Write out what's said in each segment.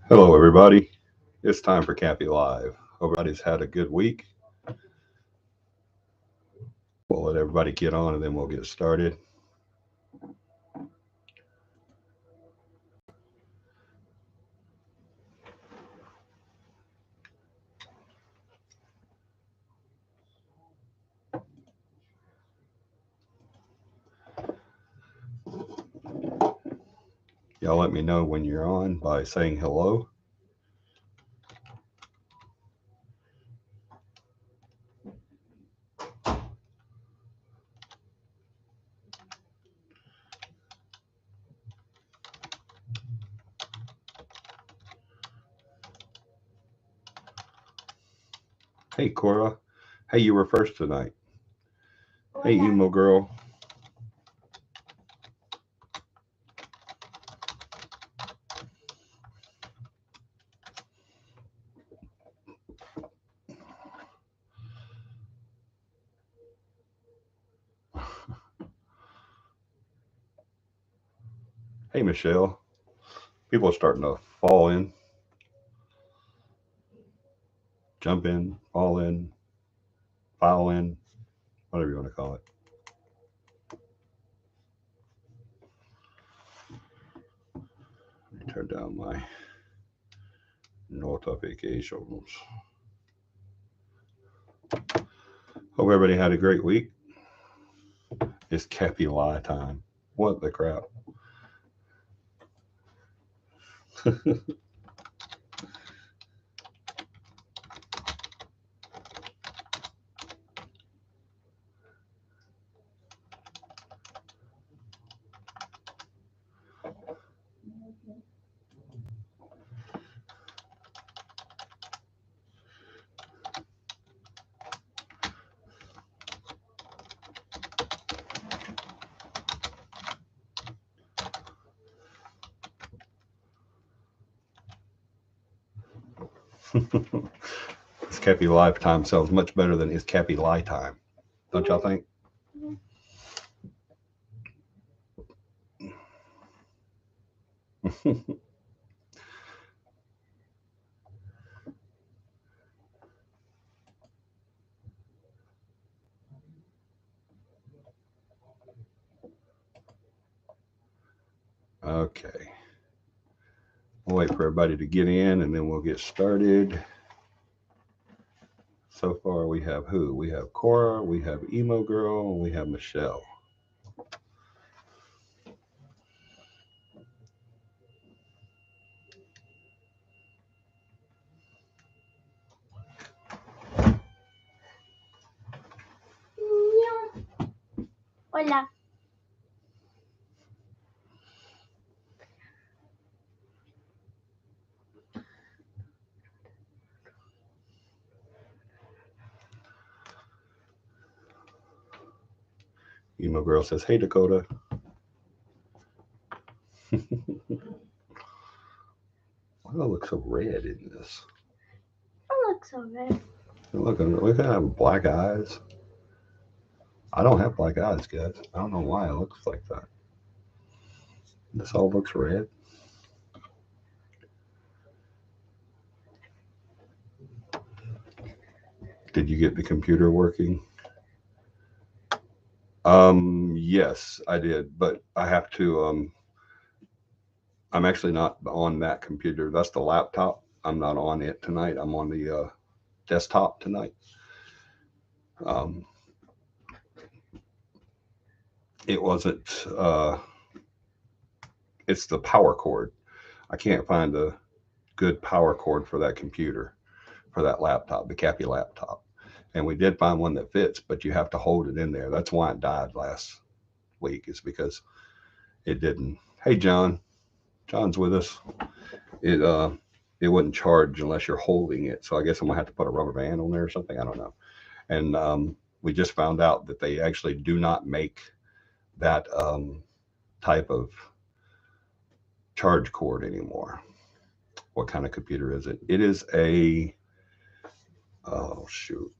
Hello, everybody. It's time for CAPI Live. Hope everybody's had a good week. We'll let everybody get on and then we'll get started. Y'all let me know when you're on by saying hello. Hey, Cora. Hey, you were first tonight. Hey, emo girl. Hey, Michelle. People are starting to fall in, jump in, fall in, file in, whatever you want to call it. Let me turn down my notifications. Hope everybody had a great week. It's Cappy Lie time. What the crap? His Cappy Lifetime sounds much better than his Cappy Lie Time. Don't y'all think? Okay. We'll wait for everybody to get in and then we'll get started. So far, we have who? We have Cora, we have Emo Girl, and we have Michelle. Hola. Emo Girl says, "Hey, Dakota." Why do I look so red in this? I look so red. Look, I have black eyes. I don't have black eyes, guys. I don't know why it looks like that. This all looks red. Did you get the computer working? Yes, I did, but I have to. I'm actually not on that computer. That's the laptop. I'm not on it tonight. I'm on the desktop tonight. Um, it wasn't. It's the power cord. I can't find a good power cord for that computer, for that laptop, the Cappy laptop. And we did find one that fits, but you have to hold it in there. That's why it died last week, is because it didn't. Hey, John. John's with us. It it wouldn't charge unless you're holding it. So I guess I'm gonna have to put a rubber band on there or something. I don't know. And we just found out that they actually do not make that type of charge cord anymore. What kind of computer is it? It is a, oh shoot,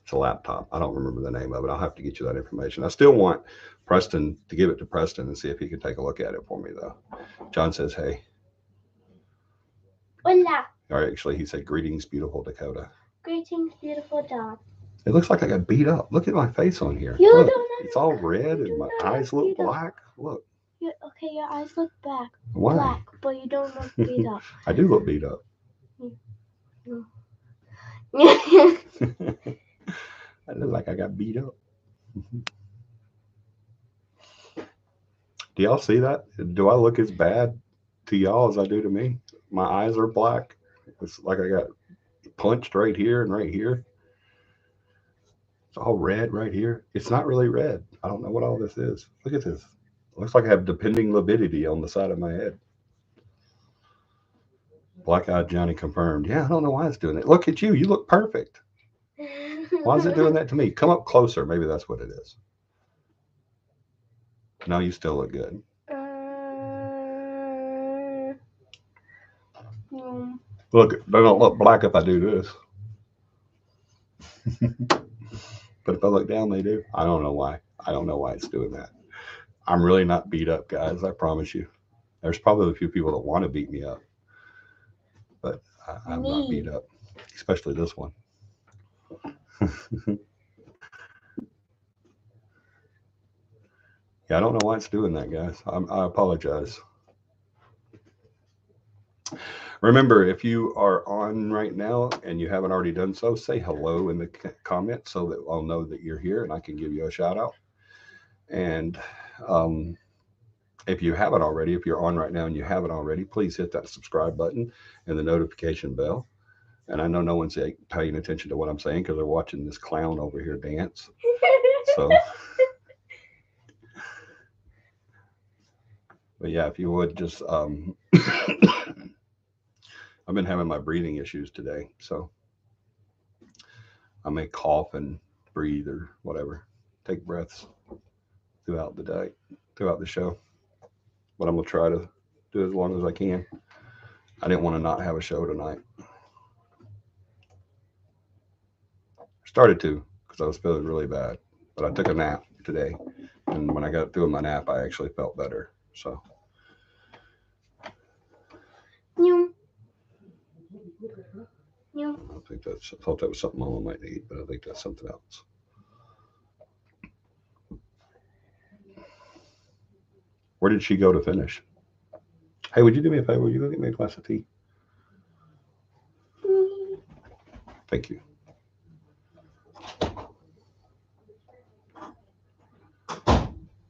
It's a laptop. I don't remember the name of it. I'll have to get you that information. I still want Preston to give it to Preston and see if he can take a look at it for me, though. John says, hey. Hola. Or actually, he said, greetings, beautiful Dakota. Greetings, beautiful dog. It looks like I got beat up. Look at my face on here. You Look, don't it's all red and my eyes look black. Look. Okay, your eyes look black. Why? Black, but you don't look beat up. I do look beat up. I look like I got beat up. Do y'all see that? Do I look as bad to y'all as I do to me? My eyes are black. It's like I got punched right here and right here. It's all red right here. It's not really red. I don't know what all this is. Look at this. It looks like I have depending lividity on the side of my head. Black-eyed Johnny confirmed. Yeah, I don't know why it's doing it. Look at you. You look perfect. Why is it doing that to me? Come up closer. Maybe that's what it is. No, you still look good. Look, they don't look black if I do this. But if I look down, they do. I don't know why. I don't know why it's doing that. I'm really not beat up, guys. I promise you. There's probably a few people that want to beat me up. But I'm not beat up. Especially this one. Yeah, I don't know why it's doing that, guys. I apologize. Remember, if you are on right now and you haven't already done so, say hello in the comments so that I'll know that you're here and I can give you a shout out. And if you haven't already, if you're on right now and you haven't already, please hit that subscribe button and the notification bell. And I know no one's paying attention to what I'm saying because they're watching this clown over here dance. So, but yeah, if you would just, I've been having my breathing issues today, so I may cough and breathe or whatever, take breaths throughout the day, throughout the show. But I'm gonna try to do as long as I can. I didn't want to not have a show tonight. Started to because I was feeling really bad, but I took a nap today, and when I got through my nap, I actually felt better. So. I thought that was something Mama might need, but I think that's something else. Where did she go to finish? Hey, would you do me a favor? Would you go get me a glass of tea? Thank you.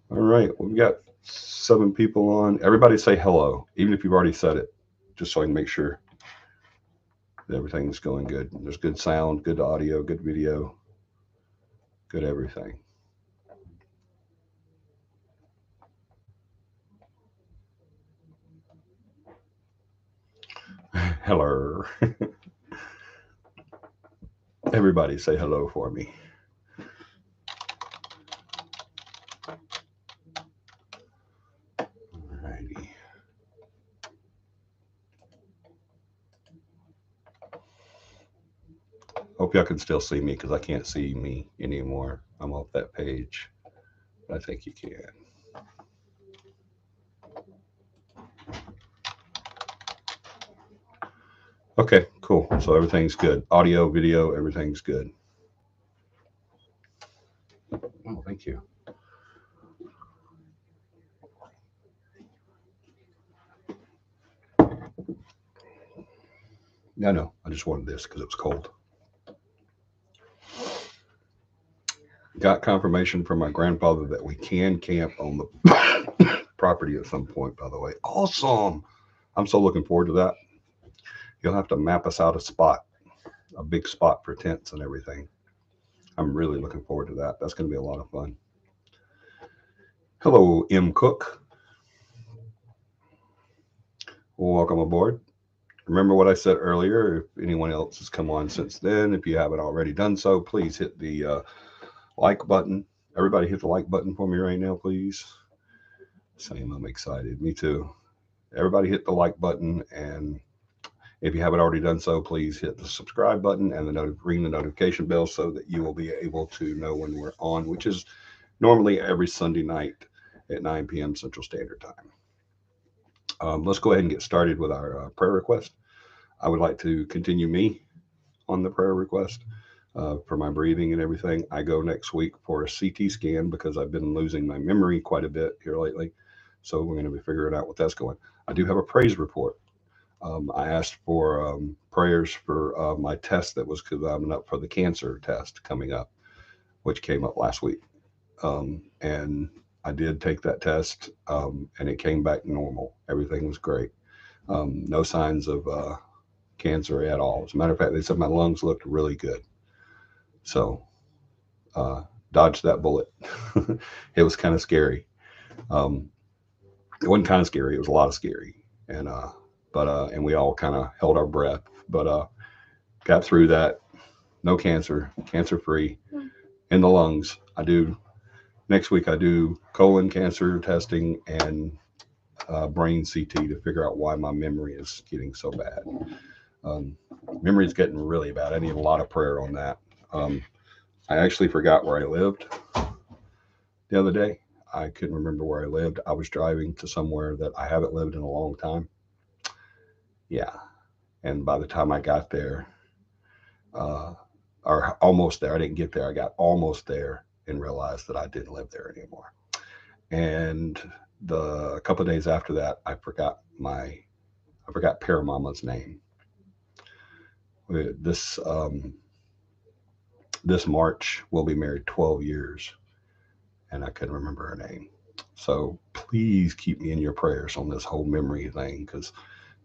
All right, we've got 7 people on. Everybody say hello, even if you've already said it, just so I can make sure that everything's going good. There's good sound, good audio, good video, good everything. Hello. Everybody say hello for me. Alrighty. Hope y'all can still see me because I can't see me anymore. I'm off that page. But I think you can. Okay, cool. So everything's good. Audio, video, everything's good. Oh, thank you. No, I just wanted this because it was cold. Got confirmation from my grandfather that we can camp on the property at some point, by the way. Awesome. I'm so looking forward to that. You'll have to map us out a spot, a big spot for tents and everything. I'm really looking forward to that. That's going to be a lot of fun. Hello, M. Cook. Welcome aboard. Remember what I said earlier. If anyone else has come on since then, if you haven't already done so, please hit the like button. Everybody hit the like button for me right now, please. Same, I'm excited. Me too. Everybody hit the like button and If you haven't already done so, please hit the subscribe button and ring the notification bell so that you will be able to know when we're on, which is normally every Sunday night at 9 p.m. Central Standard Time. Let's go ahead and get started with our prayer request. I would like to continue me on the prayer request for my breathing and everything. I go next week for a CT scan because I've been losing my memory quite a bit here lately. So we're going to be figuring out what that's going. I do have a praise report. I asked for prayers for my test that was coming up for the cancer test coming up, which came up last week. And I did take that test, and it came back normal. Everything was great. No signs of cancer at all. As a matter of fact, they said my lungs looked really good. So uh, dodged that bullet. It was kind of scary. Um, it wasn't kind of scary. It was a lot of scary. And and we all kind of held our breath, but got through that. No cancer, cancer free in the lungs. I do next week. I do colon cancer testing and brain CT to figure out why my memory is getting so bad. Um, Memory is getting really bad. I need a lot of prayer on that. I actually forgot where I lived the other day. I couldn't remember where I lived. I was driving to somewhere that I haven't lived in a long time. Yeah. And by the time I got there, uh, or almost there, I didn't get there. I got almost there and realized that I didn't live there anymore. And a couple of days after that, I forgot Paramama's name. This this March we'll be married 12 years, and I couldn't remember her name. So please keep me in your prayers on this whole memory thing because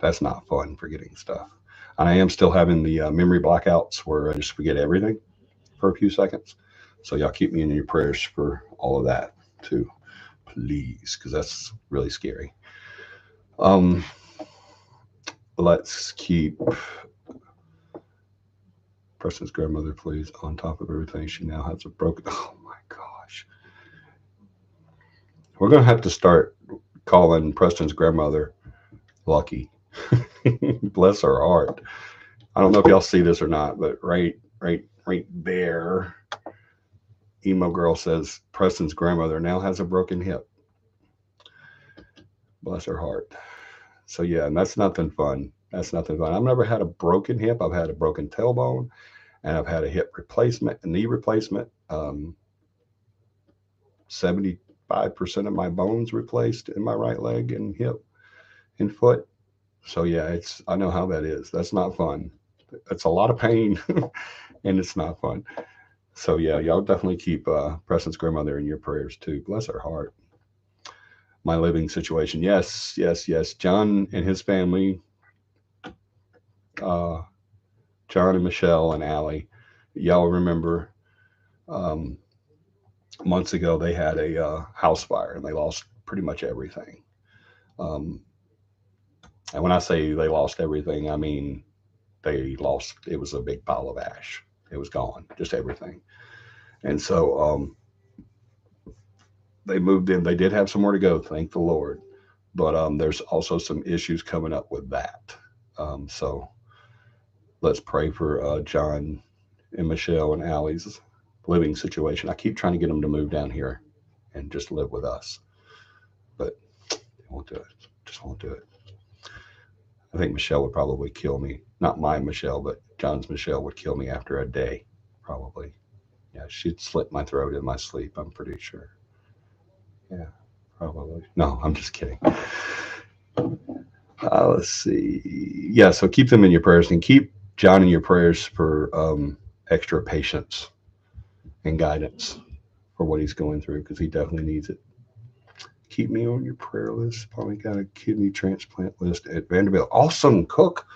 that's not fun forgetting stuff. And I am still having the memory blackouts where I just forget everything for a few seconds. So y'all keep me in your prayers for all of that too, please, because that's really scary. Um, let's keep Preston's grandmother, please, on top of everything. She now has a broken. Oh my gosh, we're gonna have to start calling Preston's grandmother Lucky. Bless her heart. I don't know if y'all see this or not, but right there, emo girl says Preston's grandmother now has a broken hip. Bless her heart. So yeah, and that's nothing fun. That's nothing fun. I've never had a broken hip. I've had a broken tailbone, and I've had a hip replacement, a knee replacement. 75% of my bones replaced in my right leg and hip and foot. So yeah, it's I know how that is. That's not fun. It's a lot of pain, and it's not fun. So yeah, y'all definitely keep Preston's grandmother in your prayers too. Bless her heart. My living situation. Yes, yes, yes. John and his family, uh, John and Michelle and Allie. Y'all remember um, months ago they had a house fire and they lost pretty much everything. Um, and when I say they lost everything, I mean they lost. It was a big pile of ash. It was gone, just everything. And so they moved in. They did have somewhere to go, thank the Lord. But there's also some issues coming up with that. So let's pray for John and Michelle and Allie's living situation. I keep trying to get them to move down here and just live with us, but they won't do it. Just won't do it. I think Michelle would probably kill me. Not my Michelle, but John's Michelle would kill me after a day, probably. Yeah, she'd slit my throat in my sleep, I'm pretty sure. Yeah, probably. No, I'm just kidding. Let's see. Yeah, so keep them in your prayers and keep John in your prayers for extra patience and guidance for what he's going through because he definitely needs it. Keep me on your prayer list. Probably got a kidney transplant list at Vanderbilt. Awesome, Cook.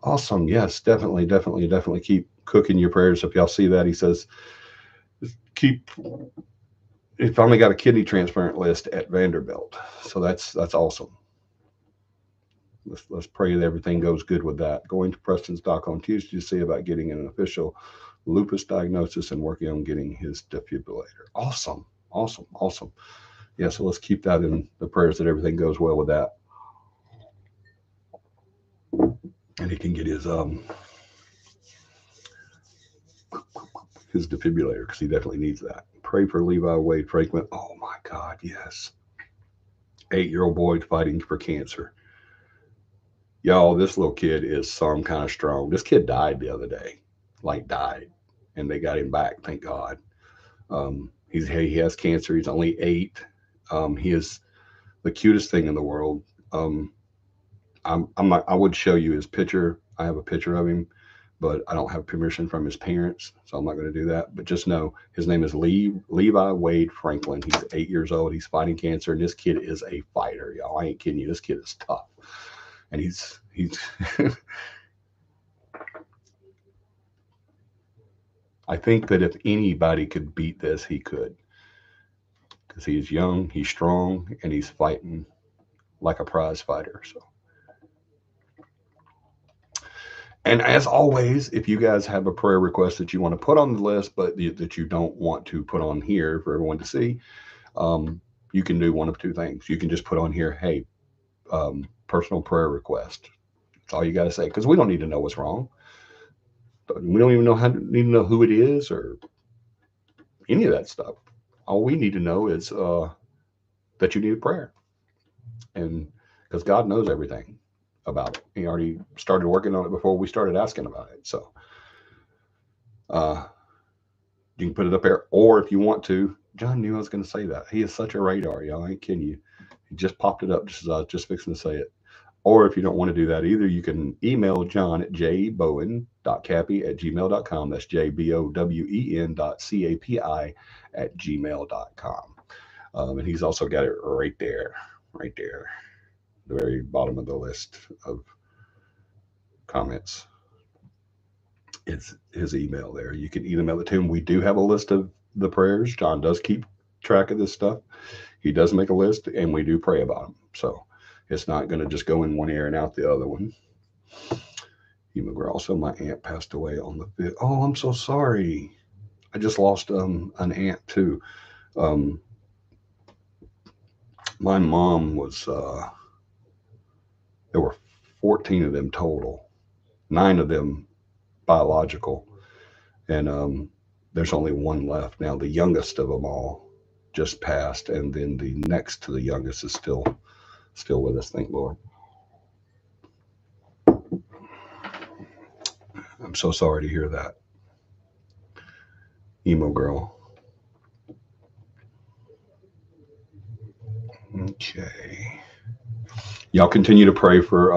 Awesome. Yes, definitely, definitely, definitely keep cooking your prayers. If y'all see that, he says, keep. He finally got a kidney transplant list at Vanderbilt. So that's awesome. Let's pray that everything goes good with that. Going to Preston's doc on Tuesday to see about getting an official lupus diagnosis and working on getting his defibrillator. Awesome, awesome, awesome. Yeah, so let's keep that in the prayers that everything goes well with that. And he can get his defibrillator, because he definitely needs that. Pray for Levi Wade Franklin. Oh my God, yes. 8-year-old boy fighting for cancer. Y'all, this little kid is some kind of strong. This kid died the other day, like died, and they got him back. Thank God. He has cancer. He's only 8. He is the cutest thing in the world. Um, I'm not, I would show you his picture. I have a picture of him, but I don't have permission from his parents, so I'm not going to do that. But just know his name is Levi Wade Franklin. He's 8 years old. He's fighting cancer, and this kid is a fighter, y'all. I ain't kidding you. This kid is tough, and he's I think that if anybody could beat this, he could, because he's young, he's strong, and he's fighting like a prize fighter. So. And as always, if you guys have a prayer request that you want to put on the list, but that you don't want to put on here for everyone to see, you can do one of two things. You can just put on here, hey, personal prayer request. That's all you got to say, because we don't need to know what's wrong. We don't even need to know who it is or any of that stuff. All we need to know is that you need a prayer, and because God knows everything about it. He already started working on it before we started asking about it. So uh, you can put it up there, or if you want to, John knew I was going to say that. He is such a radar, y'all. I ain't kidding you. He just popped it up just as I was just fixing to say it. Or if you don't want to do that either, you can email John at jbowen.capi@gmail.com. That's jbowen.capi@gmail.com. And he's also got it right there, the very bottom of the list of comments. It's his email there. You can email it to him. We do have a list of the prayers. John does keep track of this stuff. He does make a list, and we do pray about them. So it's not going to just go in one ear and out the other one. Also, my aunt passed away on the 5th. Oh, I'm so sorry. I just lost an aunt too. Um, my mom was. There were 14 of them total. 9 of them biological, and there's only one left now. The youngest of them all just passed, and then the next to the youngest is still with us. Thank Lord. I'm so sorry to hear that, emo girl. Okay, y'all continue to pray for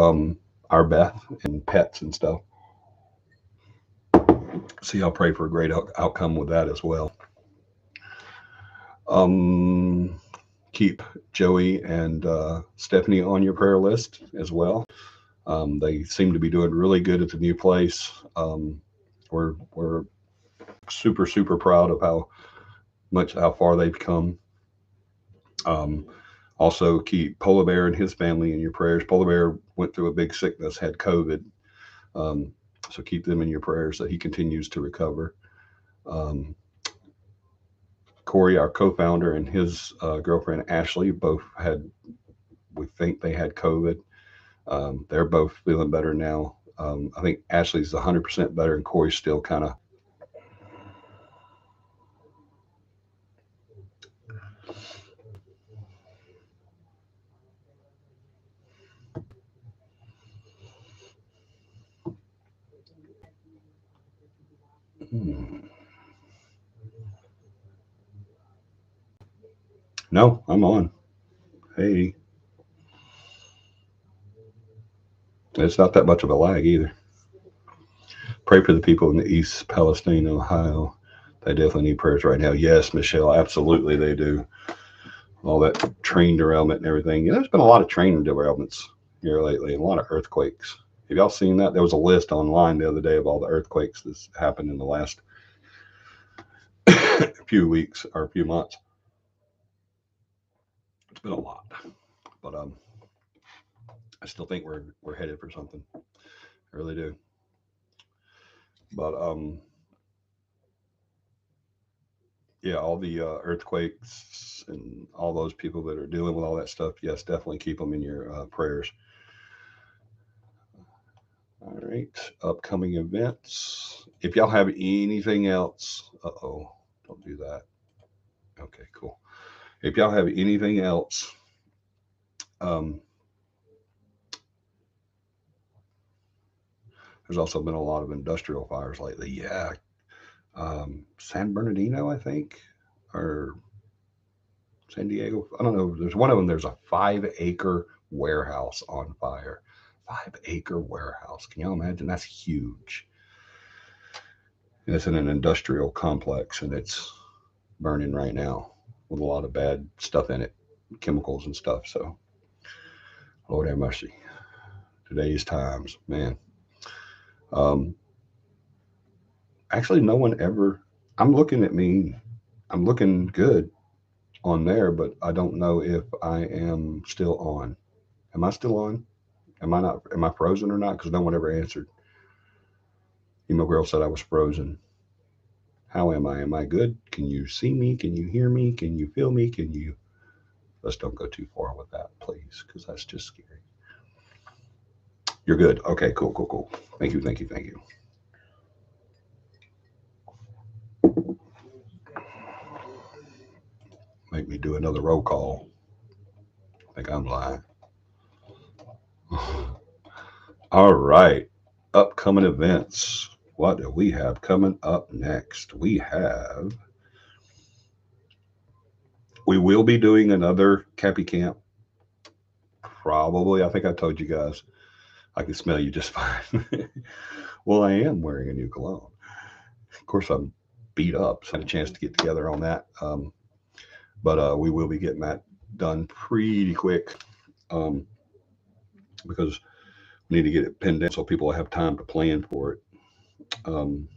our Beth and pets and stuff. So y'all pray for a great outcome with that as well. Um, keep Joey and Stephanie on your prayer list as well. They seem to be doing really good at the new place. We're super proud of how far they've come. Um, also, keep Polar Bear and his family in your prayers. Polar Bear went through a big sickness, had COVID. Um, so keep them in your prayers that he continues to recover. Corey, our co-founder, and his girlfriend Ashley both we think they had COVID. They're both feeling better now. I think Ashley's 100% better, and Corey's still kind of. No, I'm on. Hey, it's not that much of a lag either. Pray for the people in the East Palestine, Ohio. They definitely need prayers right now. Yes, Michelle, absolutely they do. All that train derailment and everything. There's been a lot of train derailments here lately, and a lot of earthquakes. Have y'all seen that? There was a list online the other day of all the earthquakes that's happened in the last few weeks or a few months. It's been a lot, but I still think we're headed for something. I really do. But yeah, all the earthquakes and all those people that are dealing with all that stuff, yes, definitely keep them in your prayers. All right, upcoming events. If y'all have anything else, don't do that. Okay, cool. If y'all have anything else, um, there's also been a lot of industrial fires lately. Yeah, San Bernardino, I think, or San Diego. I don't know. There's one of them. There's a 5-acre warehouse on fire. 5-acre warehouse. Can y'all imagine? That's huge. And it's in an industrial complex, and it's burning right now with a lot of bad stuff in it, chemicals and stuff. So, Lord have mercy. Today's times, man. Um, Actually, no one ever. I'm looking at me. I'm looking good on there, but I don't know if I am still on. Am I still on? Am I not? Am I frozen or not? Because no one ever answered. Emo girl said I was frozen. How am I? Am I good? Can you see me? Can you hear me? Can you feel me? Can you? Let's don't go too far with that, please, because that's just scary. You're good. Okay, cool, cool, cool. Thank you, thank you, thank you. Make me do another roll call. I think I'm lying. All right. Upcoming events. What do we have coming up next? We will be doing another CAPI camp. Probably. I think I told you guys. I can smell you just fine. Well, I am wearing a new cologne. Of course, I'm beat up, so I had a chance to get together on that. But we will be getting that done pretty quick um, because we need to get it pinned down so people have time to plan for it. Um,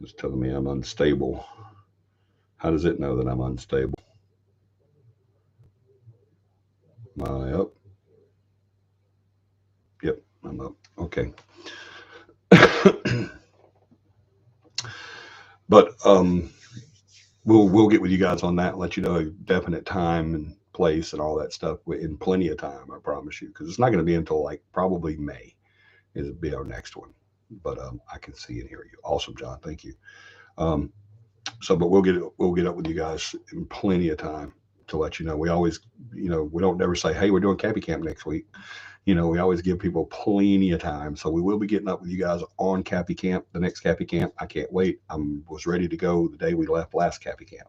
it's telling me I'm unstable. How does it know that I'm unstable? Am I up? Yep, I'm up. Okay. But we'll get with you guys on that and let you know a definite time and place and all that stuff in plenty of time. I promise you, because it's not going to be until like probably May. It'll be our next one. But I can see and hear you. Awesome, John. Thank you. Um, but we'll get up with you guys in plenty of time to let you know. We always, we don't never say, hey, we're doing Cappy Camp next week. We always give people plenty of time. So we will be getting up with you guys on Cappy Camp, the next Cappy Camp. I can't wait. I was ready to go the day we left last Cappy Camp.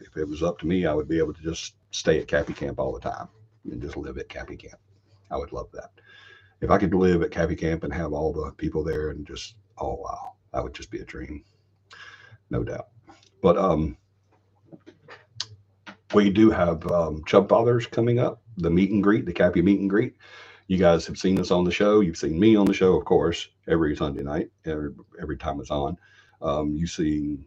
If it was up to me, I would be able to just stay at Cappy Camp all the time and just live at Cappy Camp. I would love that. If I could live at Cappy Camp and have all the people there and just, oh wow, that would just be a dream, no doubt. But we do have Chub Fathers coming up, the meet and greet, the Cappy meet and greet. You guys have seen us on the show. You've seen me on the show, of course, every Sunday night, every time it's on. You've seen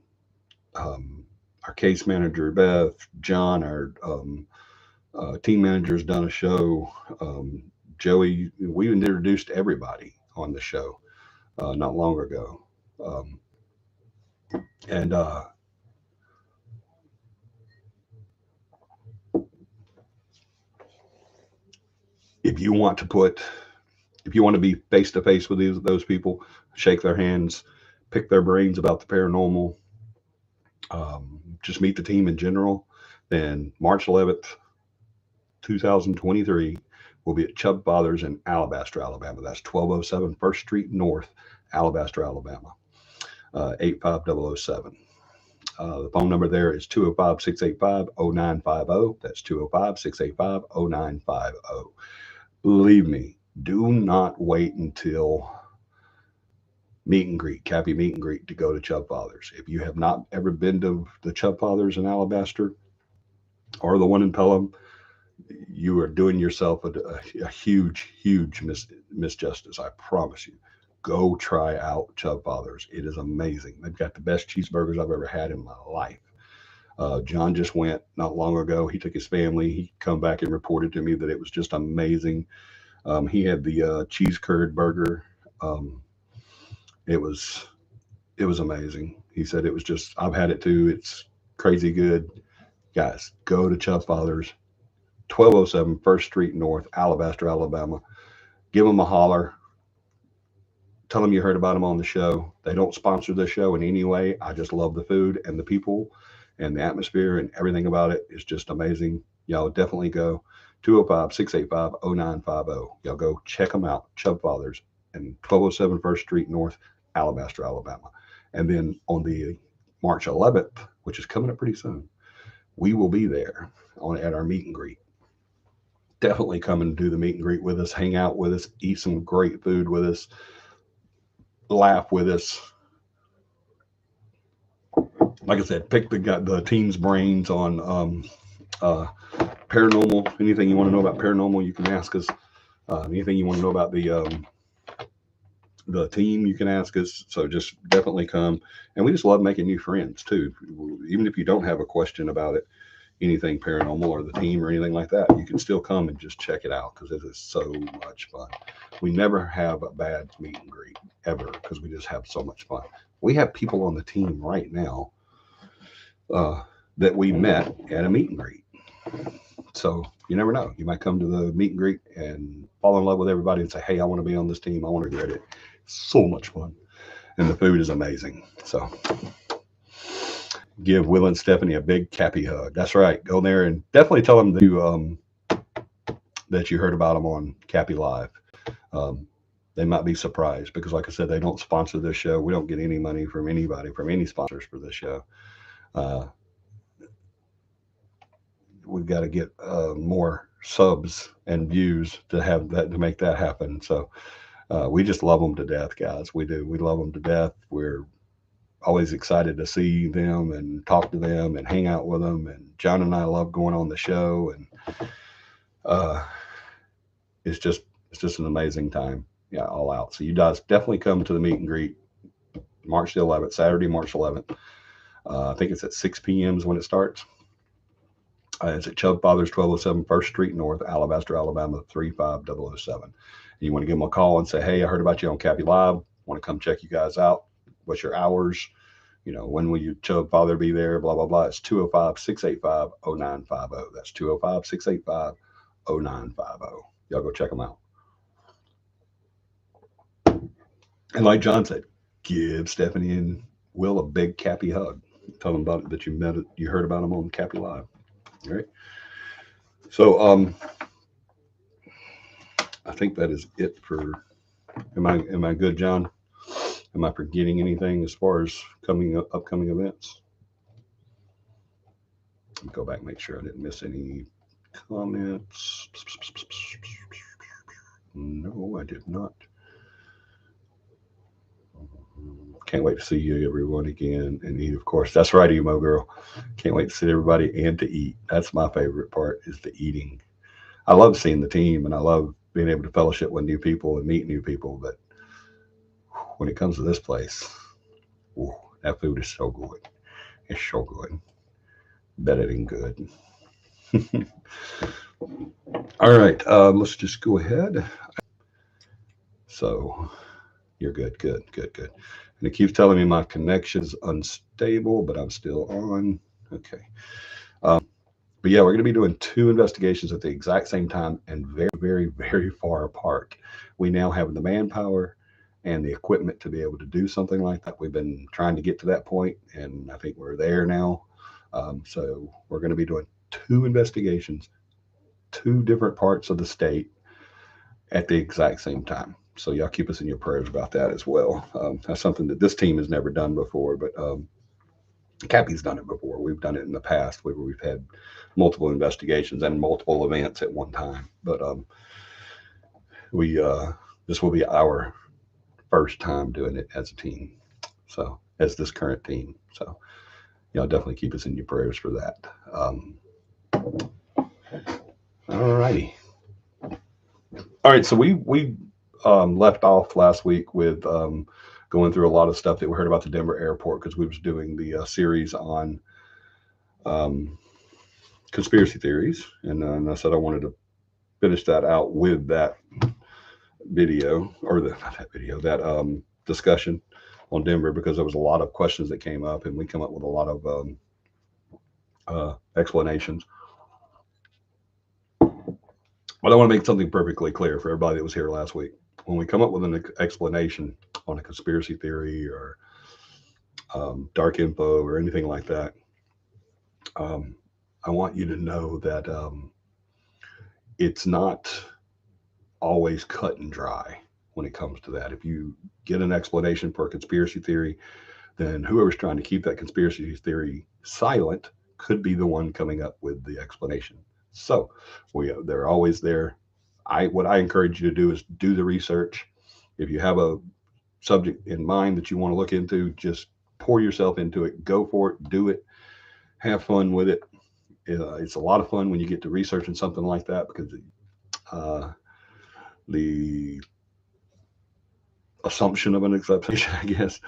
um, our case manager, Beth, John, our team manager's done a show. Joey, we introduced everybody on the show not long ago. And if you want to put, if you want to be face to face with those people, shake their hands, pick their brains about the paranormal, um, just meet the team in general, then March 11th, 2023, we'll be at Chubb Fathers in Alabaster, Alabama. That's 1207 First Street North, Alabaster, Alabama, 85007. The phone number there is 205 685 0950. That's 205 685 0950. Believe me, do not wait until meet and greet, Cappy meet and greet to go to Chubb Fathers. If you have not ever been to the Chubb Fathers in Alabaster or the one in Pelham, you are doing yourself a huge, huge misjustice. I promise you. Go try out Chubb Fathers. It is amazing. They've got the best cheeseburgers I've ever had in my life. John just went not long ago. He took his family. He come back and reported to me that it was just amazing. He had the cheese curd burger. Um, it was it was amazing. He said it was just. I've had it too. It's crazy good. Guys, go to Chubb Fathers. 1207 First Street North, Alabaster, Alabama. Give them a holler. Tell them you heard about them on the show. They don't sponsor the show in any way. I just love the food and the people and the atmosphere, and everything about it is just amazing. Y'all definitely go. 205-685-0950. Y'all go check them out. Chub Fathers and 1207 First Street North, Alabaster, Alabama. And then on the March 11th, which is coming up pretty soon, we will be there at our meet and greet. Definitely come and do the meet and greet with us, hang out with us, eat some great food with us, laugh with us. Like I said, pick the team's brains on paranormal. Anything you want to know about paranormal, you can ask us. Anything you want to know about the team, you can ask us. So just definitely come. And we just love making new friends too. Even if you don't have a question about it, anything paranormal or the team or anything like that, you can still come and just check it out because it is so much fun. We never have a bad meet and greet ever because we just have so much fun. We have people on the team right now that we met at a meet and greet. So you never know. You might come to the meet and greet and fall in love with everybody and say, "Hey, I want to be on this team. I want to get it." So much fun, and the food is amazing. So give Will and Stephanie a big CAPI hug. That's right. Go there and definitely tell them that you heard about them on CAPI Live. They might be surprised because, like I said, they don't sponsor this show. We don't get any money from anybody, from any sponsors for this show. We've got to get more subs and views to have that, to make that happen. So we just love them to death, guys. We do. We love them to death. We're always excited to see them and talk to them and hang out with them. And John and I love going on the show, and it's just an amazing time. Yeah, all out. So you guys definitely come to the meet and greet March the 11th, Saturday, March 11th. I think it's at 6 p.m. is when it starts. It's at Chub Fathers, 1207 First Street North, Alabaster, Alabama, 35007. You want to give them a call and say, "Hey, I heard about you on CAPI Live. Want to come check you guys out. What's your hours? When will your Chub Father be there? Blah, blah, blah." It's 205-685-0950. That's 205-685-0950. Y'all go check them out. And like John said, give Stephanie and Will a big CAPI hug. Tell them about it, that you heard about them on CAPI Live. All right. So I think that is it for. Am I good, John? Am I forgetting anything as far as upcoming events? Let me go back and make sure I didn't miss any comments. No, I did not. Can't wait to see you, everyone, again and eat, of course. That's right, Emo Girl. Can't wait to see everybody and to eat. That's my favorite part, is the eating. I love seeing the team, and I love being able to fellowship with new people and meet new people. But when it comes to this place, ooh, that food is so good. It's so good. Better than good. All right, let's just go ahead. So you're good, good, good, good. And it keeps telling me my connection's unstable, but I'm still on. Okay. But yeah, we're going to be doing two investigations at the exact same time and very, very, very far apart. We now have the manpower and the equipment to be able to do something like that. We've been trying to get to that point, and I think we're there now. So we're going to be doing two investigations, two different parts of the state at the exact same time. So y'all keep us in your prayers about that as well. That's something that this team has never done before, but CAPI's done it before. We've done it in the past where we've had multiple investigations and multiple events at one time. But we this will be our first time doing it as a team. So as this current team. So y'all definitely keep us in your prayers for that. All righty. All right. So we left off last week with going through a lot of stuff that we heard about the Denver airport, because we was doing the series on conspiracy theories, and I said I wanted to finish that out with that video, or that discussion on Denver, because there was a lot of questions that came up, and we come up with a lot of explanations. But I want to make something perfectly clear for everybody that was here last week. When we come up with an explanation on a conspiracy theory or dark info or anything like that, um, I want you to know that it's not always cut and dry when it comes to that. If you get an explanation for a conspiracy theory, then whoever's trying to keep that conspiracy theory silent could be the one coming up with the explanation. So they're always there. What I encourage you to do is do the research. If you have a subject in mind that you want to look into, just pour yourself into it. Go for it. Do it. Have fun with it. It's a lot of fun when you get to researching something like that because uh, the assumption of an explanation, I guess,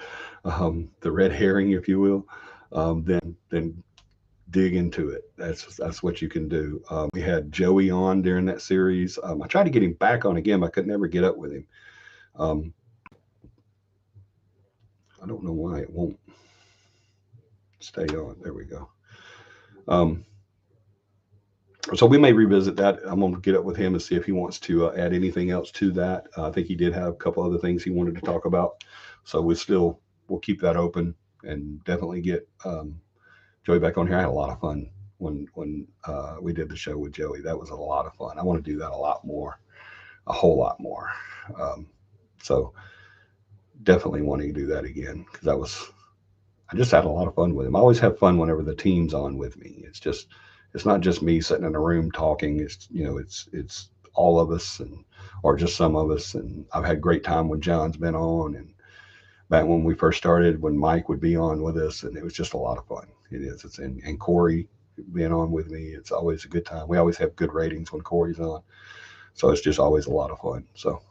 the red herring, if you will, then dig into it. That's what you can do. We had Joey on during that series. I tried to get him back on again, but I could never get up with him. Um, I don't know why it won't stay on. There we go. Um, so we may revisit that. I'm going to get up with him and see if he wants to add anything else to that. I think he did have a couple other things he wanted to talk about. So we'll keep that open and definitely get Joey back on here. I had a lot of fun when we did the show with Joey. That was a lot of fun. I want to do that a lot more, a whole lot more. Um, so definitely wanting to do that again because I just had a lot of fun with him. I always have fun whenever the team's on with me. It's not just me sitting in a room talking. It's all of us and or just some of us. And I've had great time when John's been on and back when we first started when Mike would be on with us, and it was just a lot of fun. It is. And Corey being on with me. It's always a good time. We always have good ratings when Corey's on, so it's just always a lot of fun. So,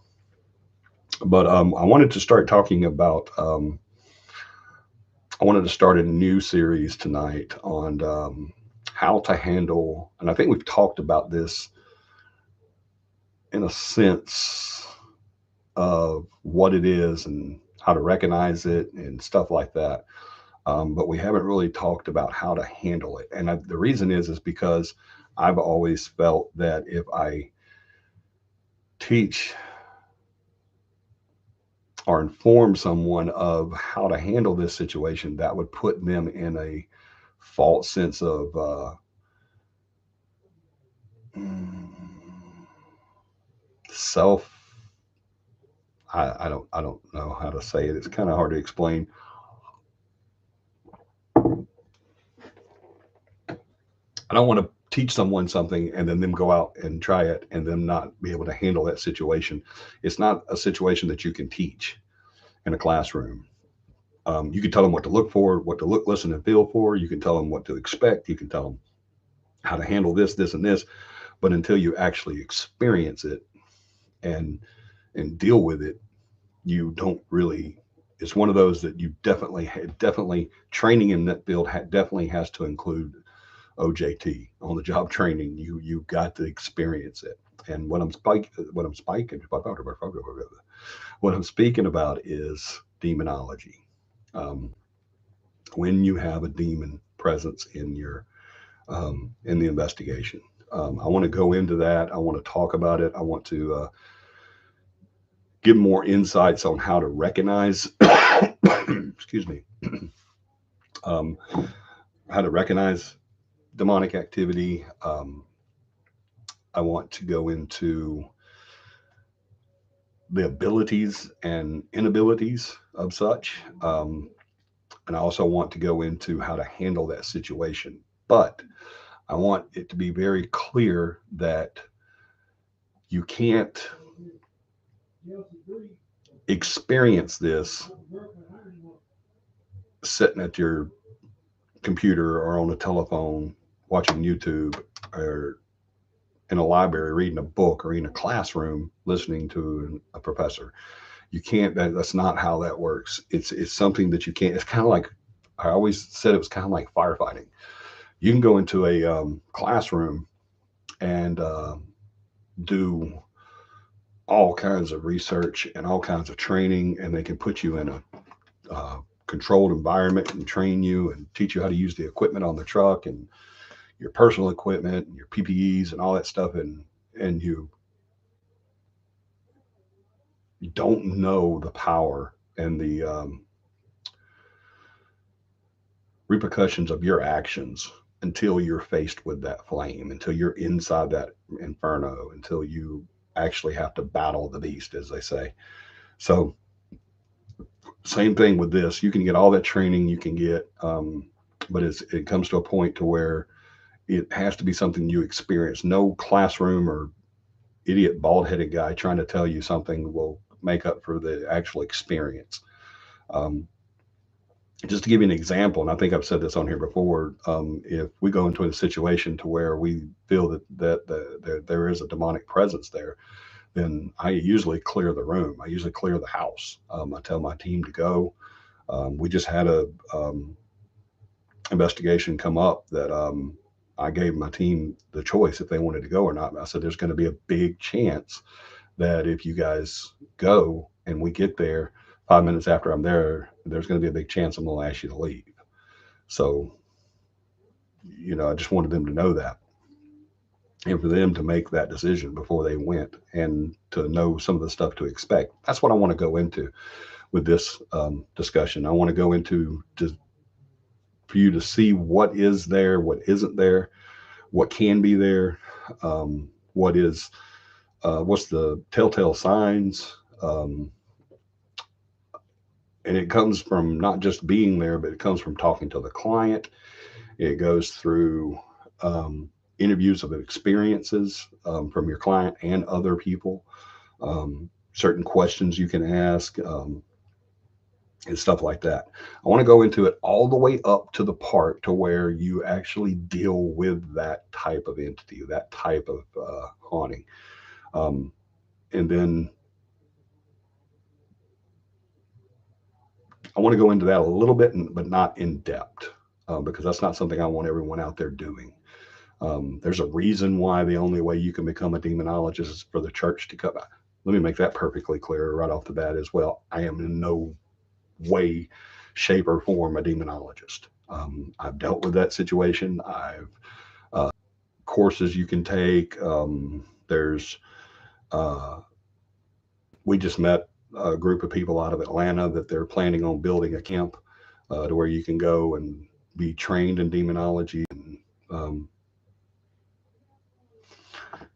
but I wanted to start talking about. I wanted to start a new series tonight on how to handle, and I think we've talked about this in a sense of what it is and how to recognize it and stuff like that. But we haven't really talked about how to handle it. And the reason is because I've always felt that if I teach or inform someone of how to handle this situation, that would put them in a false sense of self. I don't know how to say it. It's kind of hard to explain. I don't want to teach someone something and then them go out and try it and them not be able to handle that situation. It's not a situation that you can teach in a classroom. You can tell them what to look for, what to look, listen, and feel for. You can tell them what to expect. You can tell them how to handle this, this, and this. But until you actually experience it and deal with it, you don't really. It's one of those that you definitely training in that field definitely has to include OJT, on the job training. You got to experience it. And what I'm speaking about is demonology. Um, when you have a demon presence in the investigation, I want to go into that. I want to talk about it. I want to give more insights on how to recognize. excuse me. um, how to recognize demonic activity. I want to go into the abilities and inabilities of such. And I also want to go into how to handle that situation. But I want it to be very clear that you can't experience this sitting at your computer or on a telephone watching YouTube or in a library reading a book or in a classroom listening to a professor. You can't. That's not how that works. It's something that you can't. It's kind of like I always said. It was kind of like firefighting. You can go into a classroom and do all kinds of research and all kinds of training, and they can put you in a controlled environment and train you and teach you how to use the equipment on the truck and your personal equipment and your PPEs and all that stuff. and you don't know the power and the repercussions of your actions until you're faced with that flame, until you're inside that inferno, until you actually have to battle the beast, as they say. So, same thing with this. You can get all that training you can get, but it comes to a point to where it has to be something you experience. No classroom or idiot bald headed guy trying to tell you something will make up for the actual experience. Um, just to give you an example, and I think I've said this on here before, if we go into a situation to where we feel that there is a demonic presence there, then I usually clear the room. I usually clear the house. I tell my team to go. We just had a investigation come up that I gave my team the choice if they wanted to go or not. I said, there's going to be a big chance that if you guys go and we get there 5 minutes after I'm there, there's going to be a big chance I'm going to ask you to leave. So, I just wanted them to know that and for them to make that decision before they went and to know some of the stuff to expect. That's what I want to go into with this discussion. I want to go into for you to see what is there, what isn't there, what can be there, what's the telltale signs. And it comes from not just being there, but it comes from talking to the client. It goes through interviews of experiences from your client and other people, certain questions you can ask, and stuff like that. I want to go into it all the way up to the part to where you actually deal with that type of entity, that type of haunting. And then I want to go into that a little bit, but not in depth, because that's not something I want everyone out there doing. There's a reason why the only way you can become a demonologist is for the church to come. Let me make that perfectly clear right off the bat as well. I am in no way, shape, or form a demonologist. I've dealt with that situation. I've courses you can take. There's we just met a group of people out of Atlanta that they're planning on building a camp to where you can go and be trained in demonology and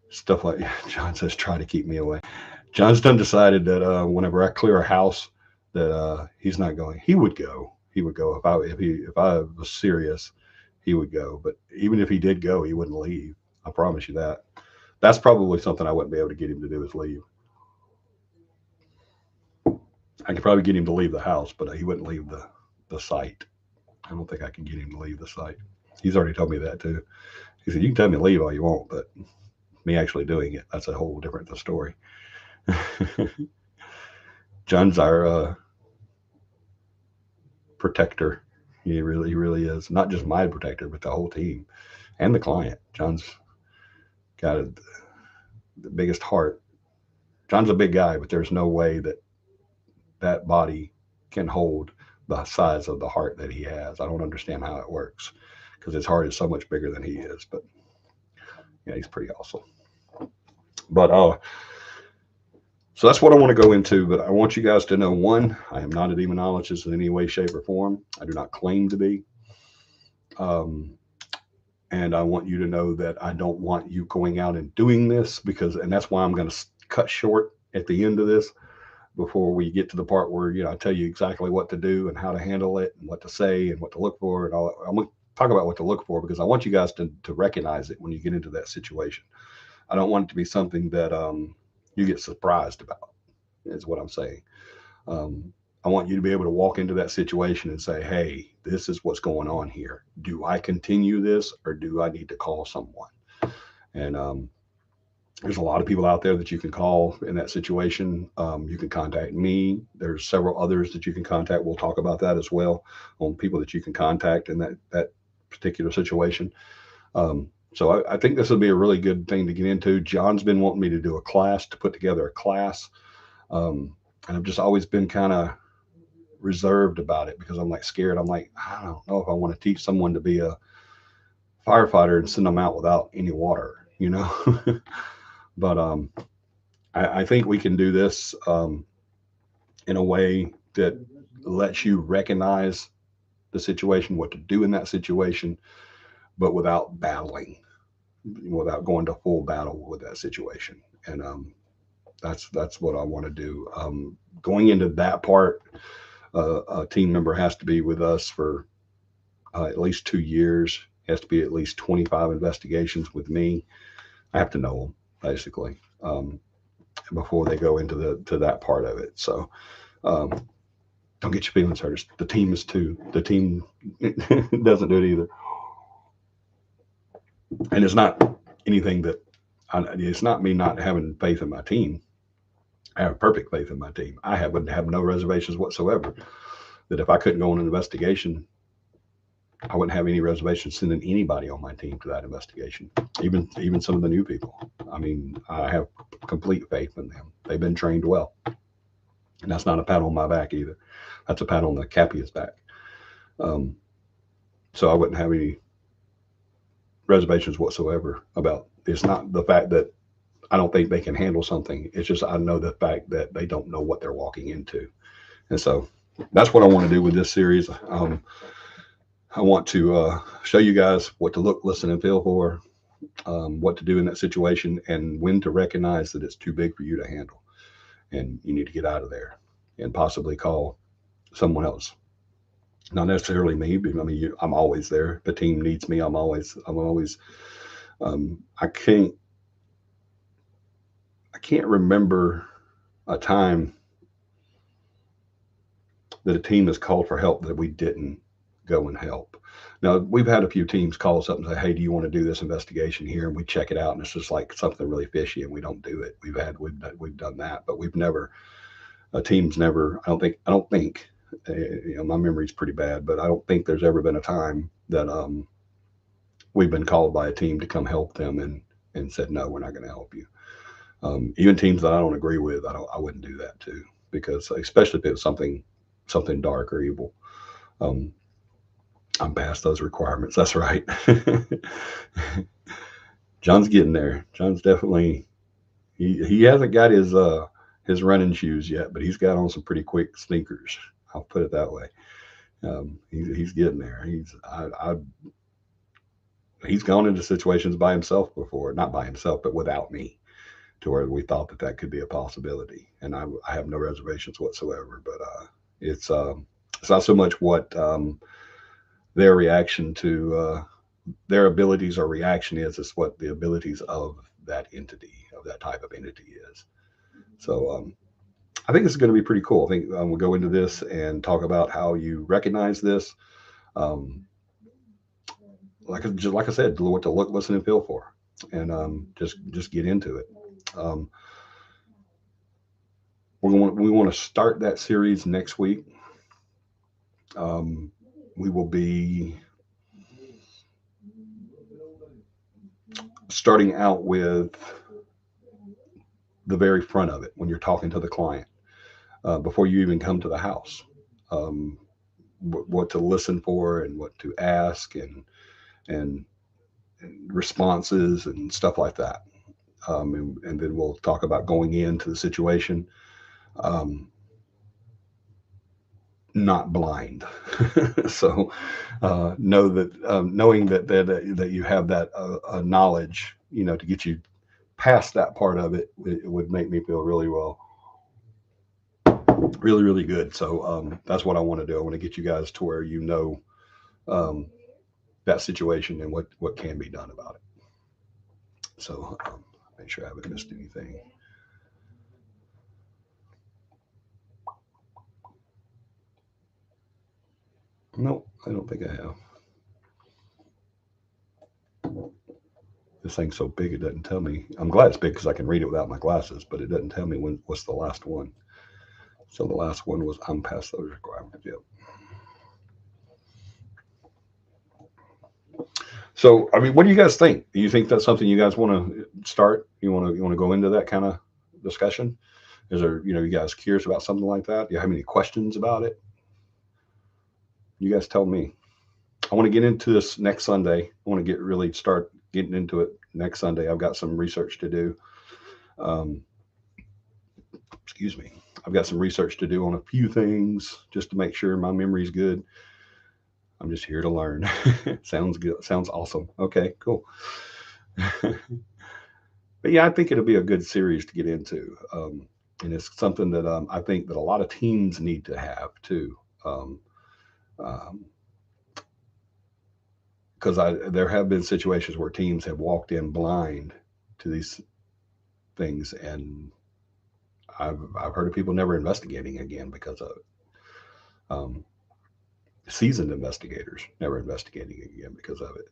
stuff like. John says, "Try to keep me away." John's done decided that whenever I clear a house, that he's not going. He would go. He would go if I was serious. He would go. But even if he did go, he wouldn't leave. I promise you that. That's probably something I wouldn't be able to get him to do is leave. I could probably get him to leave the house, but he wouldn't leave the site. I don't think I can get him to leave the site. He's already told me that too. He said, "You can tell me to leave all you want, but me actually doing it, that's a whole different story." John's our protector. He really is. Not just my protector, but the whole team and the client. John's got the biggest heart. John's a big guy, but there's no way that that body can hold the size of the heart that he has. I don't understand how it works because his heart is so much bigger than he is. But yeah, he's pretty awesome. But so that's what I want to go into. But I want you guys to know, one, I am not a demonologist in any way, shape, or form. I do not claim to be. And I want you to know that I don't want you going out and doing this and that's why I'm going to cut short at the end of this before we get to the part where, I tell you exactly what to do and how to handle it and what to say and what to look for and all. I'm going to talk about what to look for because I want you guys to recognize it when you get into that situation. I don't want it to be something that you get surprised about, is what I'm saying. I want you to be able to walk into that situation and say, hey, this is what's going on here. Do I continue this or do I need to call someone? And there's a lot of people out there that you can call in that situation. You can contact me. There's several others that you can contact. We'll talk about that as well on people that you can contact in that particular situation. So I think this would be a really good thing to get into. John's been wanting me to do a class, to put together a class. And I've just always been kind of reserved about it because I'm like scared. I'm like, I don't know if I want to teach someone to be a firefighter and send them out without any water, But I think we can do this in a way that lets you recognize the situation, what to do in that situation, but without battling, without going to full battle with that situation. And that's what I want to do. Going into that part, a team member has to be with us for at least 2 years. Has to be at least 25 investigations with me. I have to know them basically before they go into that part of it. So um, don't get your feelings hurt. The team is too. The team doesn't do it either, and it's not anything that. It's not me not having faith in my team. I have perfect faith in my team. Would have no reservations whatsoever. That if I couldn't go on an investigation, I wouldn't have any reservations sending anybody on my team to that investigation. Even some of the new people. I mean, I have complete faith in them. They've been trained well, and that's not a pat on my back either. That's a pat on the CAPI's back. Um, so I wouldn't have any reservations whatsoever about. It's not the fact that I don't think they can handle something. It's just I know the fact that they don't know what they're walking into, and so that's what I want to do with this series. I want to show you guys what to look, listen, and feel for, what to do in that situation, and when to recognize that it's too big for you to handle, and you need to get out of there, and possibly call someone else. Not necessarily me, but I mean, I'm always there. The team needs me. I'm always. I can't remember a time that a team has called for help that we didn't go and help. Now we've had a few teams call us up and say, "Hey, do you want to do this investigation here?" And we check it out, and it's just like something really fishy, and we don't do it. We've done that, but we've never a team's never. I don't think. My memory's pretty bad, but I don't think there's ever been a time that we've been called by a team to come help them and said, "No, we're not going to help you." Even teams that I don't agree with, I wouldn't do that too, because especially if it was something dark or evil. Um, I'm past those requirements. That's right. John's getting there. John's definitely he hasn't got his running shoes yet, but he's got on some pretty quick sneakers. I'll put it that way. He's getting there. He's gone into situations by himself before, not by himself, but without me, to where we thought that could be a possibility, and I have no reservations whatsoever. But it's it's not so much what their reaction to their abilities or reaction is. It's what the abilities of that entity, of that type of entity is. So I think this is going to be pretty cool. I think we'll go into this and talk about how you recognize this. Um, like I said, what to look, listen, and feel for, and just get into it. Um, we want to start that series next week. Um, we will be starting out with the very front of it when you're talking to the client before you even come to the house. Um, what to listen for and what to ask and, and responses and stuff like that. And then we'll talk about going into the situation, um, not blind. So know that knowing that you have that knowledge, to get you past that part of it, it would make me feel really well, really, really good. So that's what I want to do. I want to get you guys to where um, that situation and what can be done about it. So make sure I haven't missed anything. No, I don't think I have. This thing's so big it doesn't tell me. I'm glad it's big because I can read it without my glasses, but it doesn't tell me what's the last one. So the last one was I'm past those requirements. Yep. So I mean, what do you guys think? Do you think that's something you guys want to start? You want to go into that kind of discussion? Is there you guys curious about something like that? Do you have any questions about it? You guys tell me. I want to get into this next Sunday. I want to start getting into it next Sunday. I've got some research to do. Um, excuse me. I've got some research to do on a few things just to make sure my memory's good. I'm just here to learn. Sounds good. Sounds awesome. Okay, cool. But yeah, I think it'll be a good series to get into. And it's something that I think that a lot of teams need to have too. Um, because there have been situations where teams have walked in blind to these things, and I've heard of people never investigating again because of um, seasoned investigators never investigating again because of it.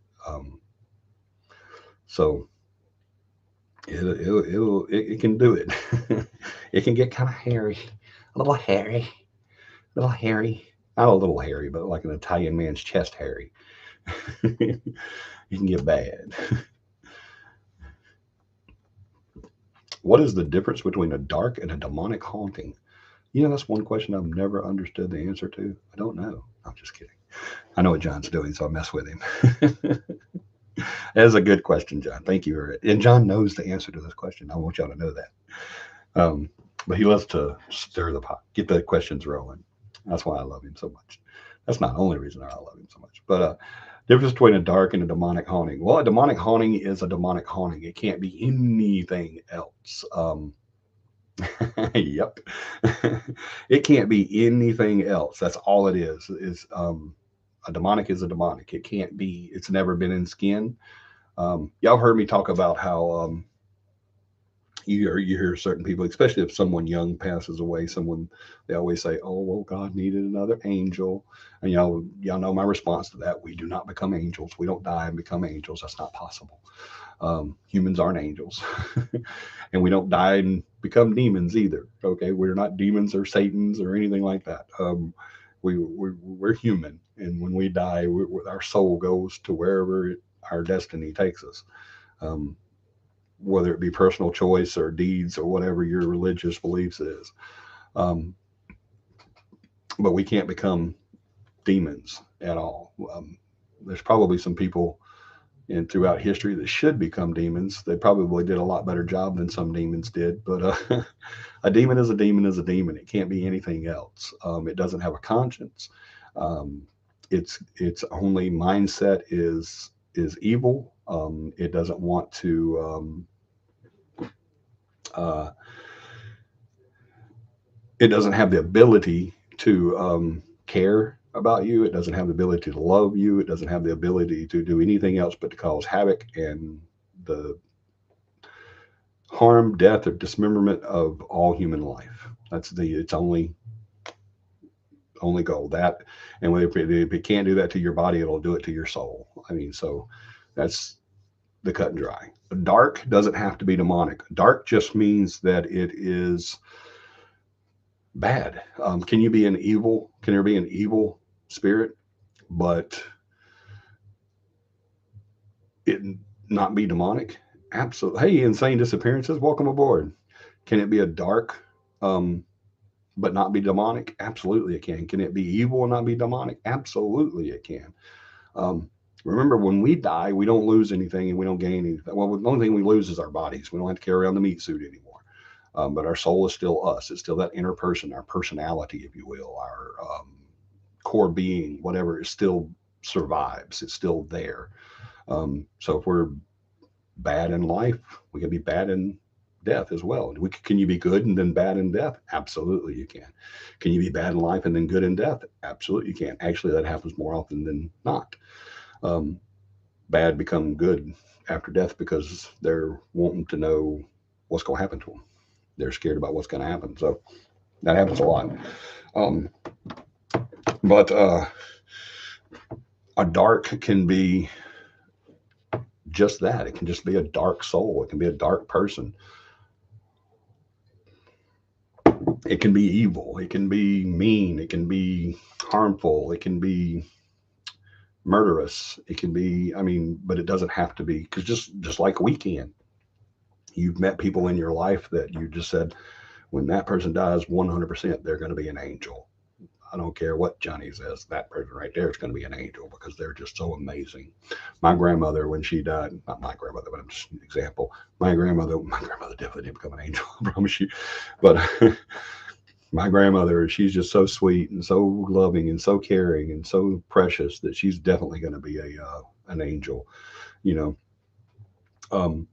So it can do it. It can get kind of hairy, a little hairy, a little hairy. Not a little hairy, but like an Italian man's chest hairy. It can get bad. What is the difference between a dark and a demonic haunting? You know, that's one question I've never understood the answer to. I don't know. I'm just kidding. I know what John's doing, so I mess with him. That is a good question, John. Thank you. And John knows the answer to this question. I want y'all to know that. But he loves to stir the pot, get the questions rolling. That's why I love him so much. That's not the only reason I love him so much. But difference between a dark and a demonic haunting. Well, a demonic haunting is a demonic haunting. It can't be anything else. Yep. It can't be anything else. That's all it is. Is a demonic is a demonic. It can't be. It's never been in skin. Y'all heard me talk about how you hear certain people, especially if someone young passes away, someone they always say, "Oh, well, God needed another angel," and y'all know my response to that. We do not become angels. We don't die and become angels. That's not possible. Humans aren't angels, and we don't die and become demons either. Okay, we're not demons or satans or anything like that. We're human, and when we die, our soul goes to wherever our destiny takes us. Um, whether it be personal choice or deeds or whatever your religious beliefs is. Um, but we can't become demons at all. There's probably some people in throughout history that should become demons. They probably did a lot better job than some demons did. But a demon is a demon is a demon. It can't be anything else. It doesn't have a conscience. Um, its only mindset is evil. It doesn't want to. Uh, it doesn't have the ability to care about you. It doesn't have the ability to love you. It doesn't have the ability to do anything else but to cause havoc and the harm, death, or dismemberment of all human life. That's its only goal. That, and if it can't do that to your body, it'll do it to your soul. I mean, so that's the cut and dry. Dark doesn't have to be demonic. Dark just means that it is bad. Can you be an evil? Can there be an evil spirit, but it not be demonic? Absolutely. Hey, insane disappearances, welcome aboard. Can it be a dark, um, but not be demonic? Absolutely, it can. Can it be evil and not be demonic? Absolutely, it can. Um, remember, when we die, we don't lose anything and we don't gain anything. Well, the only thing we lose is our bodies. We don't have to carry around the meat suit anymore. But our soul is still us. It's still that inner person, our personality, if you will, our core being, whatever, it still survives. It's still there. So if we're bad in life, we can be bad in death as well. Can you be good and then bad in death? Absolutely, you can. Can you be bad in life and then good in death? Absolutely, you can. Actually, that happens more often than not. Um, Bad become good after death because they're wanting to know what's going to happen to them. They're scared about what's going to happen. So that happens a lot. Um, but a dark can be just that. It can just be a dark soul. It can be a dark person. It can be evil. It can be mean. It can be harmful. It can be murderous. It can be, I mean, but it doesn't have to be, because just like we can. You've met people in your life that you just said, when that person dies, 100%, they're going to be an angel. I don't care what Johnny says. That person right there is going to be an angel because they're just so amazing. My grandmother, when she died, not my grandmother, but I'm just an example. My grandmother definitely didn't become an angel. I promise you. But my grandmother, she's just so sweet and so loving and so caring and so precious that she's definitely going to be a an angel. You know. Um,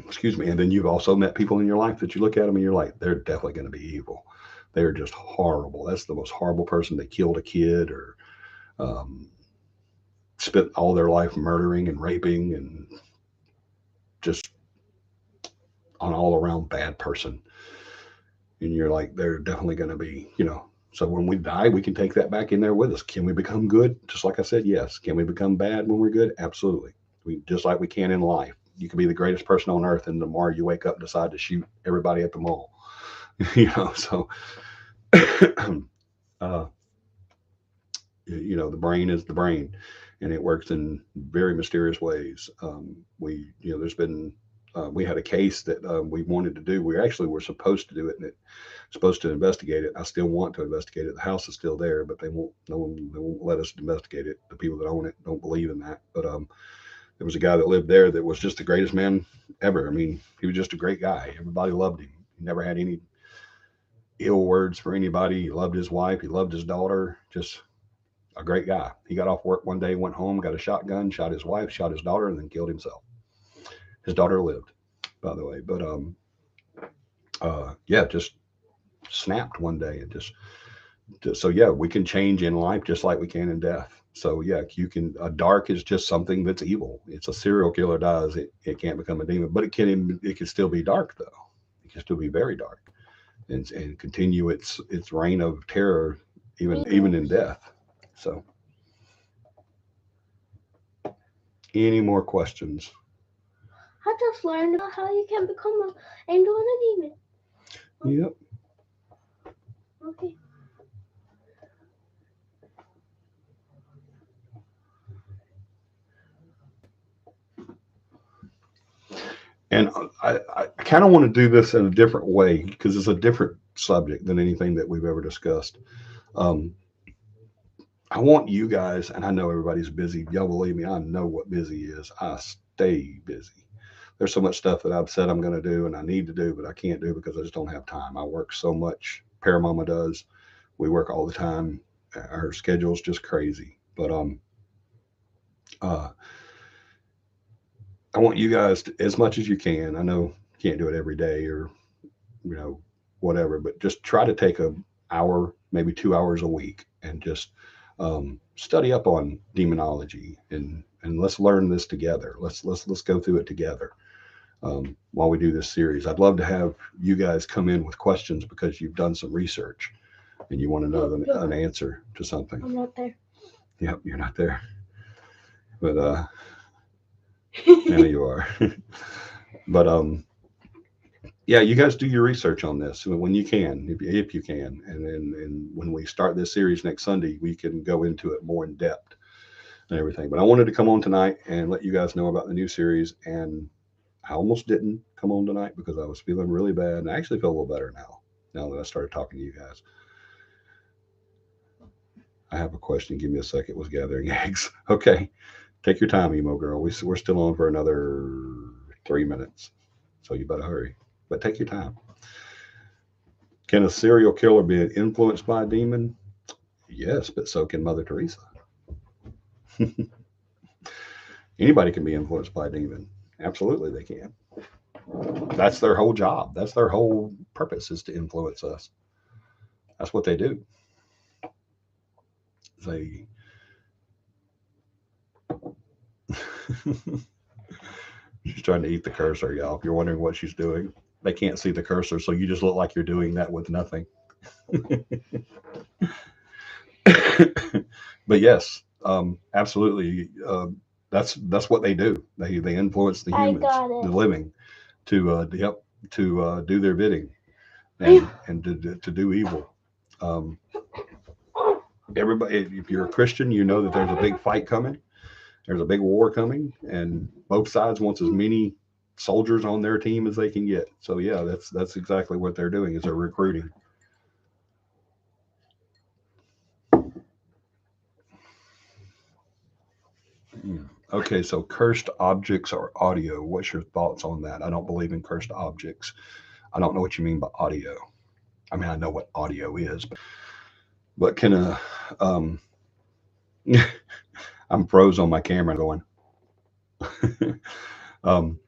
excuse me. And then you've also met people in your life that you look at them and you're like, they're definitely going to be evil. They're just horrible. That's the most horrible person. They killed a kid or um, spent all their life murdering and raping and just an all around bad person. And you're like, they're definitely going to be, you know. So when we die, we can take that back in there with us. Can we become good? Just like I said, yes. Can we become bad when we're good? Absolutely. We just like we can in life. You can be the greatest person on earth, and tomorrow you wake up and decide to shoot everybody at the mall. You know, so uh, you know, the brain is the brain, and it works in very mysterious ways. You know, there's been we had a case that we wanted to do. We actually were supposed to do it, and it supposed to investigate it. I still want to investigate it. The house is still there, but they won't. No one. They won't let us investigate it. The people that own it don't believe in that. But there was a guy that lived there that was just the greatest man ever. I mean, he was just a great guy. Everybody loved him. He never had any ill words for anybody. He loved his wife. He loved his daughter. Just a great guy. He got off work one day, went home, got a shotgun, shot his wife, shot his daughter, and then killed himself. His daughter lived, by the way, but yeah, just snapped one day and just so yeah, we can change in life just like we can in death. So yeah, you can. A dark is just something that's evil. It's a serial killer dies. It can't become a demon, but it can still be dark though. It can still be very dark and continue its reign of terror even in death. So any more questions? I just learned about how you can become an angel and a demon. Yep. Okay. And I kind of want to do this in a different way because it's a different subject than anything that we've ever discussed. Um, I want you guys, and I know everybody's busy. Y'all believe me, I know what busy is. I stay busy. There's so much stuff that I've said I'm going to do and I need to do, but I can't do because I just don't have time. I work so much. Paramama does. We work all the time. Our schedule's just crazy. But uh, I want you guys to, as much as you can. I know you can't do it every day or you know whatever, but just try to take a hour, maybe 2 hours a week, and just study up on demonology and let's learn this together. Let's go through it together while we do this series. I'd love to have you guys come in with questions because you've done some research and you want to know an answer to something. I'm not there. Yep, you're not there, but now you are. But yeah, you guys do your research on this when you can, if you can, and when we start this series next Sunday, we can go into it more in depth and everything. But I wanted to come on tonight and let you guys know about the new series. And I almost didn't come on tonight because I was feeling really bad, and I actually feel a little better now. Now that I started talking to you guys, I have a question. Give me a second. Was gathering eggs? Okay, take your time, emo girl. We're still on for another 3 minutes, so you better hurry. But take your time. Can a serial killer be influenced by a demon? Yes, but so can Mother Teresa. Anybody can be influenced by a demon. Absolutely, they can. That's their whole job. That's their whole purpose is to influence us. That's what they do. They. She's trying to eat the cursor, y'all. If you're wondering what she's doing, they can't see the cursor, so you just look like you're doing that with nothing. But yes, absolutely. That's what they do. They influence the I humans, got the it. living, to do their bidding and to do evil. Um, everybody, if you're a Christian, you know that there's a big fight coming. There's a big war coming, and both sides wants as many soldiers on their team as they can get. So yeah, that's exactly what they're doing is they're recruiting. Okay, so cursed objects or audio. What's your thoughts on that? I don't believe in cursed objects. I don't know what you mean by audio. I mean, I know what audio is, but can a I'm froze on my camera going. um,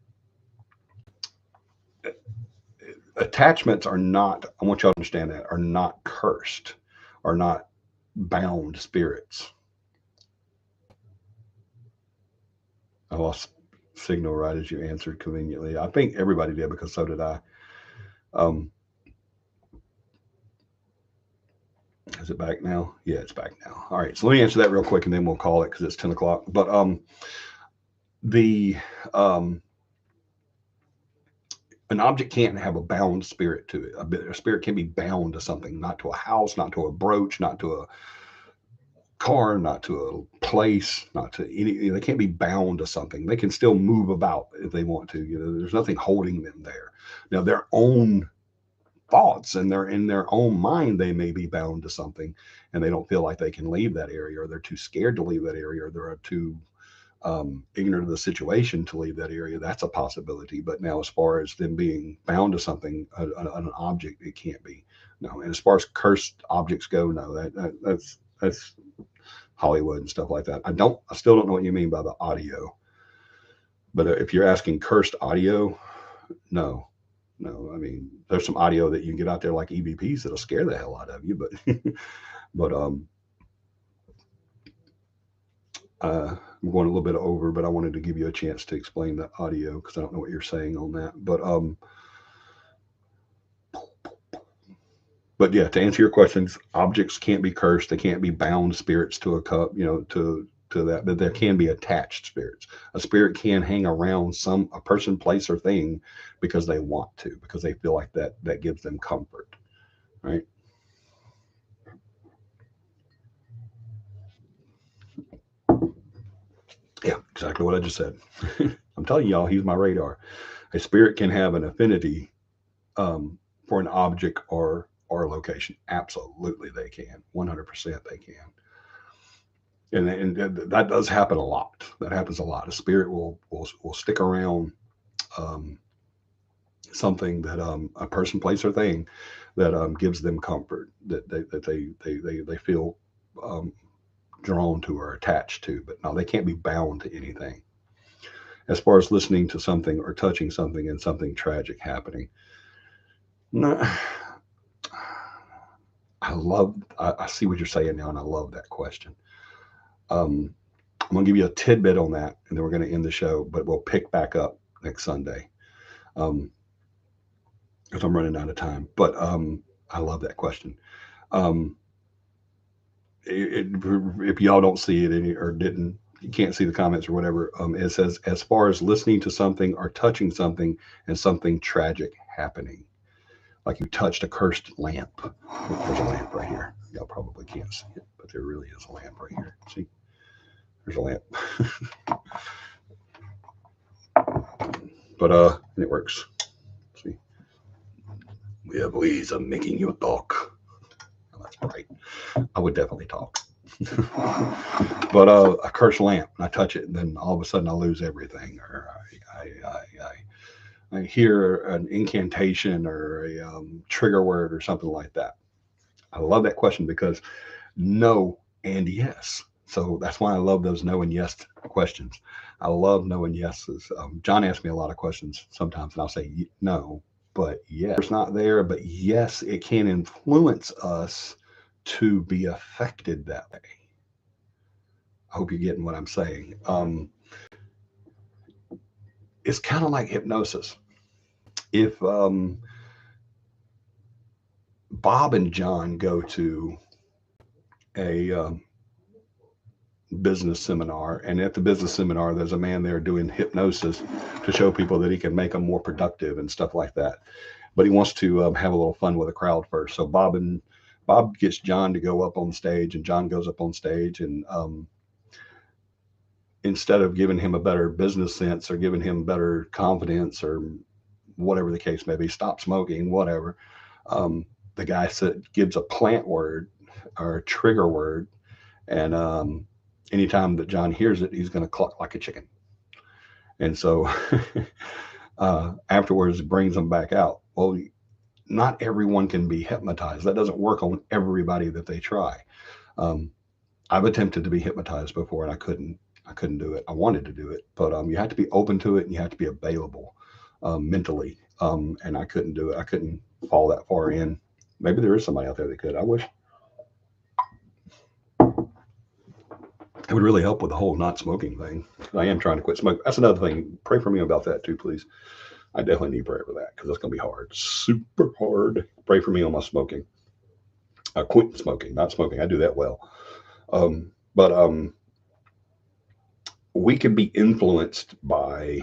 Attachments are not. I want y'all to understand that are not cursed, are not bound spirits. I lost signal right as you answered conveniently. I think everybody did because so did I. Um, is it back now? Yeah, it's back now. All right, so let me answer that real quick and then we'll call it because it's 10 o'clock. But the an object can't have a bound spirit to it. A spirit can be bound to something, not to a house, not to a brooch, not to a car, not to a place, not to any. They can't be bound to something. They can still move about if they want to. There's nothing holding them there. Now, their own thoughts and they're in their own mind, they may be bound to something, and they don't feel like they can leave that area, or they're too scared to leave that area, or they're too ignorant of the situation to leave that area. That's a possibility. But now, as far as them being bound to something, an object, it can't be. No. And as far as cursed objects go, no, that's Hollywood and stuff like that. I still don't know what you mean by the audio. But if you're asking cursed audio, no, no. I mean, there's some audio that you can get out there like EVPs that'll scare the hell out of you. But but I'm going a little bit over, but I wanted to give you a chance to explain the audio because I don't know what you're saying on that. But yeah, to answer your questions, objects can't be cursed. They can't be bound spirits to a cup, to that. But there can be attached spirits. A spirit can hang around a person, place, or thing because they want to, because they feel like that gives them comfort, right? Yeah, exactly what I just said. I'm telling y'all, he's my radar. A spirit can have an affinity um, for an object or a location. Absolutely, they can. 100% they can. And that does happen a lot. That happens a lot. A spirit will stick around um, something that a person, place, or thing that gives them comfort, that they feel um, drawn to or attached to. But no, they can't be bound to anything. As far as listening to something or touching something and something tragic happening, no, I see what you're saying now, and I love that question. Um, I'm going to give you a tidbit on that, and then we're going to end the show, but we'll pick back up next Sunday um, because I'm running out of time. But I love that question. Um, if y'all don't see it or didn't, you can't see the comments or whatever, it says, as far as listening to something or touching something and something tragic happening, like you touched a cursed lamp. There's a lamp right here. Y'all probably can't see it, but there really is a lamp right here. See, there's a lamp. But and it works. See, we have ways of making you talk. Oh, that's right. I would definitely talk. But a cursed lamp, and I touch it, and then all of a sudden I lose everything, or I hear an incantation or a trigger word or something like that. I love that question because no and yes. So that's why I love those no and yes questions. I love no and yeses. John asks me a lot of questions sometimes, and I'll say no, but yes, it's not there. But yes, it can influence us to be affected that way. I hope you're getting what I'm saying. It's kind of like hypnosis. If Bob and John go to a business seminar, and at the business seminar there's a man there doing hypnosis to show people that he can make them more productive and stuff like that, but he wants to have a little fun with the crowd first. So Bob gets John to go up on stage, and John goes up on stage, and instead of giving him a better business sense or giving him better confidence or whatever the case may be, stop smoking, whatever, the guy gives a plant word or a trigger word, and anytime that John hears it, he's going to cluck like a chicken. And so afterwards, brings them back out. Well, not everyone can be hypnotized. That doesn't work on everybody that they try. Um, I've attempted to be hypnotized before, and I couldn't. I couldn't do it. I wanted to do it, but you have to be open to it, and you have to be available mentally. And I couldn't do it. I couldn't fall that far in. Maybe there is somebody out there that could. I wish it would really help with the whole not smoking thing. I am trying to quit smoking. That's another thing. Pray for me about that too, please. I definitely need prayer for that because that's going to be hard, super hard. Pray for me on my smoking. Quit smoking, not smoking. I do that well. Um, but we can be influenced by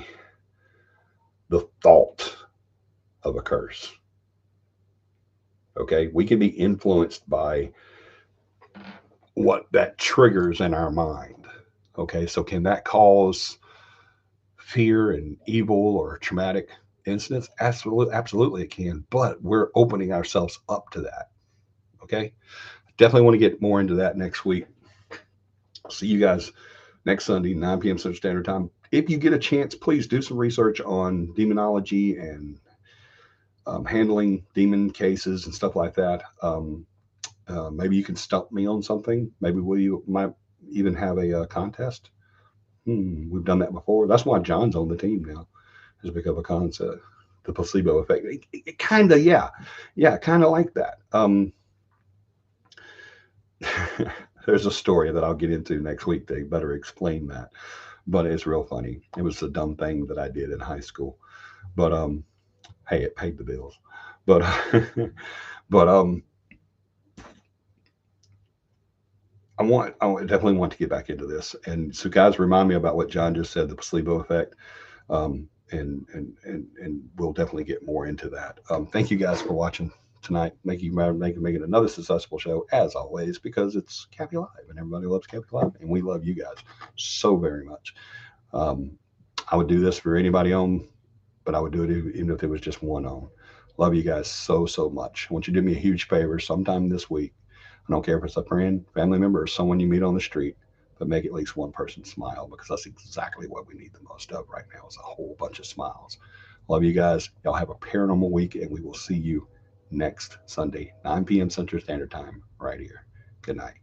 the thought of a curse. Okay, we can be influenced by what that triggers in our mind. Okay, so can that cause fear and evil or traumatic incidents? Absolutely, absolutely it can. But we're opening ourselves up to that. Okay, definitely want to get more into that next week. See you guys next Sunday, 9 p.m. Central Standard Time. If you get a chance, please do some research on demonology and handling demon cases and stuff like that. Maybe you can stump me on something. Maybe we might even have a contest. We've done that before. That's why John's on the team now, is because of a concept, the placebo effect. It kind of, yeah, kind of like that. There's a story that I'll get into next week. They better explain that, but it's real funny. It was a dumb thing that I did in high school, but hey, it paid the bills. But but I definitely want to get back into this. And so, guys, remind me about what John just said, the placebo effect. And we'll definitely get more into that. Thank you guys for watching tonight. Make it another successful show as always, because it's Cappy Live and everybody loves Cappy Live, and we love you guys so very much. Um, I would do this for anybody on, but I would do it even if it was just one on. Love you guys so much. I want you to do me a huge favor sometime this week. I don't care if it's a friend, family member, or someone you meet on the street, but make at least one person smile, because that's exactly what we need the most of right now, is a whole bunch of smiles. Love you guys. Y'all have a paranormal week, and we will see you next Sunday, 9 p.m. Central Standard Time, right here. Good night.